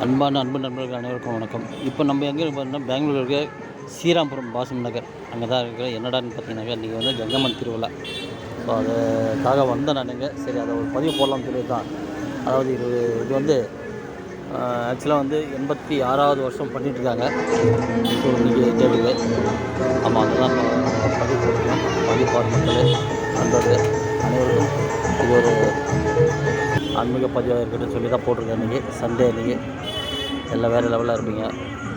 அன்பான அன்பு நண்பர்கள் அனைவருக்கும் வணக்கம். இப்போ நம்ம எங்கே பார்த்தோம்னா பெங்களூர் இருக்க ஸ்ரீராம்புரம் பாசம் நகர் அங்கே தான் இருக்கிற. என்னடான்னு பார்த்தீங்கன்னாக்கா இன்றைக்கி வந்து கங்கம்மன் திருவிழா. ஸோ அதுக்காக வந்தேன் நானுங்க. சரி அதை ஒரு பதிவு போடலாம்னு சொல்லி தான். அதாவது இது வந்து ஆக்சுவலாக வந்து 86வது வருஷம் பண்ணிகிட்ருக்காங்க. ஸோ இன்றைக்கி டேட்டுக்கு ஆமாம் அதுதான் பதிவு போட்டுருக்கோம். பதிவு பார் மக்கள் நண்பர்கள் அனைவருக்கும் இது ஒரு ஆன்மீக பதிவாக இருக்கட்டும்னு சொல்லி தான் போட்டிருக்கேன். இன்றைக்கி சண்டே, இன்றைக்கி எல்லாம் வேறு லெவலில் இருப்பீங்க.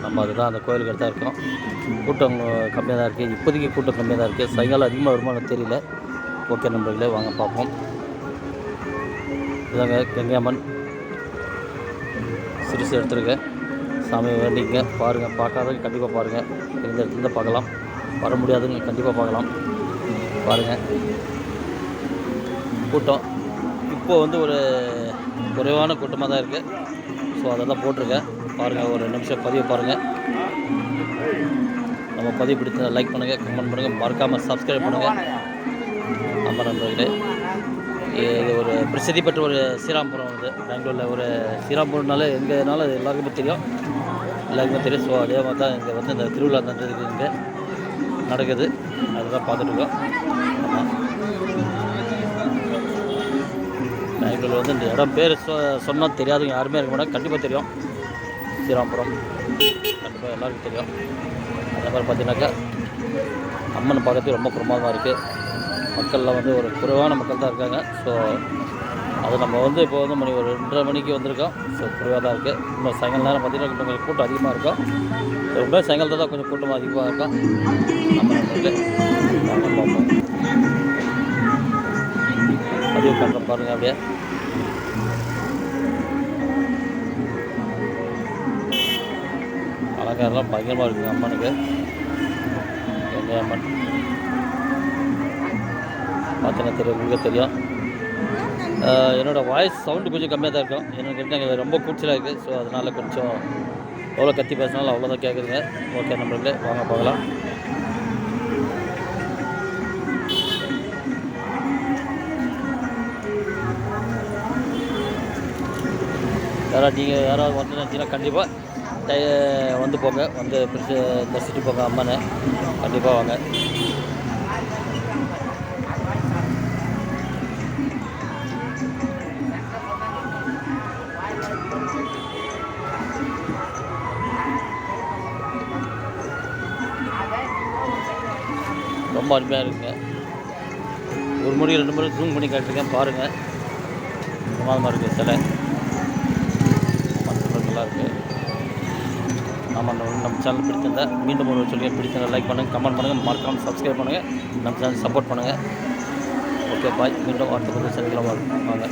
நம்ம அதுதான் அந்த கோயிலுக்கு தான் இருக்கோம். கூட்டம் கம்மியாக தான் இருக்குது. இப்போதைக்கு கூட்டம் கம்மியாக தான் இருக்குது. சாயங்காலம் அதிகமாக வருமானம் தெரியல. ஓகே நண்பர்களே, வாங்க பார்ப்போம். இதாங்க கங்கையம்மன் சிறுசு எடுத்துருக்கேன். சாமி வேண்டிங்க பாருங்கள். பார்க்காதவங்க கண்டிப்பாக பாருங்கள். இந்த இடத்துல பார்க்கலாம். வர முடியாதுங்க கண்டிப்பாக பார்க்கலாம். பாருங்கள் கூட்டம் இப்போது வந்து ஒரு குறைவான கூட்டமாக தான் இருக்குது. ஸோ அதை தான் போட்டிருக்கேன். பாருங்கள், ஒரு நிமிஷம் பதிவு பாருங்கள். நம்ம பதிவு பிடிச்சதை லைக் பண்ணுங்கள், கமெண்ட் பண்ணுங்கள், மறக்காமல் சப்ஸ்கிரைப் பண்ணுங்கள். நம்ம நண்பர்களே, இது ஒரு பிரசித்தி பெற்ற ஒரு ஸ்ரீராம்புரம் வந்து பெங்களூரில் ஒரு ஸ்ரீராம்புரம்னால எங்கேனாலும் அது எல்லாருக்குமே தெரியும். ஸோ அதே மாதிரி தான் இங்கே வந்து இந்த திருவிழா நடந்ததுக்கு இங்கே நடக்குது. அதுதான் பார்த்துட்ருக்கோம். ஆமாம், பெங்களூர் வந்து இந்த இடம் பேர் சொன்னால் தெரியாதவங்க யாருமே இருக்க மாட்டாங்க. கண்டிப்பாக தெரியும் ஸ்ரீராம்புரம், கண்டிப்பாக எல்லாருக்கும் தெரியும். அதே மாதிரி பார்த்தீங்கன்னாக்கா அம்மன் பார்க்கறதுக்கு ரொம்ப பிரமாதமாக இருக்குது. மக்கள்லாம் வந்து ஒரு குறைவான மக்கள் தான் இருக்காங்க. ஸோ அது நம்ம வந்து இப்போ வந்து ஒரு 2:30 மணிக்கு வந்திருக்கோம். ஸோ குறைவாக தான் இருக்குது. இன்னும் சாயங்கால நேரம் பார்த்திங்கன்னா கொஞ்சம் கூட்டம் அதிகமாக இருக்கும். ஸோ ரொம்ப சாயங்காலத்தில் தான் கொஞ்சம் கூட்டம் அதிகமாக இருக்கும். நம்ம பார்ப்போம். பதிவு பண்ணுற பாருங்கள். அப்படியே அலங்காரம்லாம் பயங்கரமாக இருக்குங்க அம்மனுக்கு. எங்கள் அம்மன் பார்த்தீங்கன்னா தெரியும், உங்களுக்கு தெரியும். என்னோடய வாய்ஸ் சவுண்டு கொஞ்சம் கம்மியாக தான் இருக்கும். எனக்கு அங்கே ரொம்ப கூச்சலாக இருக்குது. ஸோ அதனால் கொஞ்சம் எவ்வளோ கத்தி பேசினாலும் அவ்வளோதான் கேட்குதுங்க. ஓகே நம்பர்களே, வாங்க பார்க்கலாம். யாராவது வந்து நினச்சிங்கன்னா கண்டிப்பாக வந்து போங்க. வந்து தரிசிட்டு போங்க அம்மனை. கண்டிப்பாக வாங்க. ரொம்ப அருமையாக இருக்குங்க. ஒரு முறை 2 முறை ஜூம் பண்ணி காட்டிருக்கேன் பாருங்கள். பிரமாதமாக இருக்குது சிலை. நல்லா இருக்குது. ஆமாம், நம்ம சேனல் பிடிச்சிருந்தா மீண்டும் ஒரு சொல்லி பிடிச்சிருந்தா லைக் பண்ணுங்கள், கமெண்ட் பண்ணுங்கள், மறக்காமல் சப்ஸ்கிரைப் பண்ணுங்கள். நம்ம சேனல் சப்போர்ட் பண்ணுங்கள். Okay bye. மீண்டும் அடுத்த கொஞ்சம் சனிக்கிழமை வாங்க.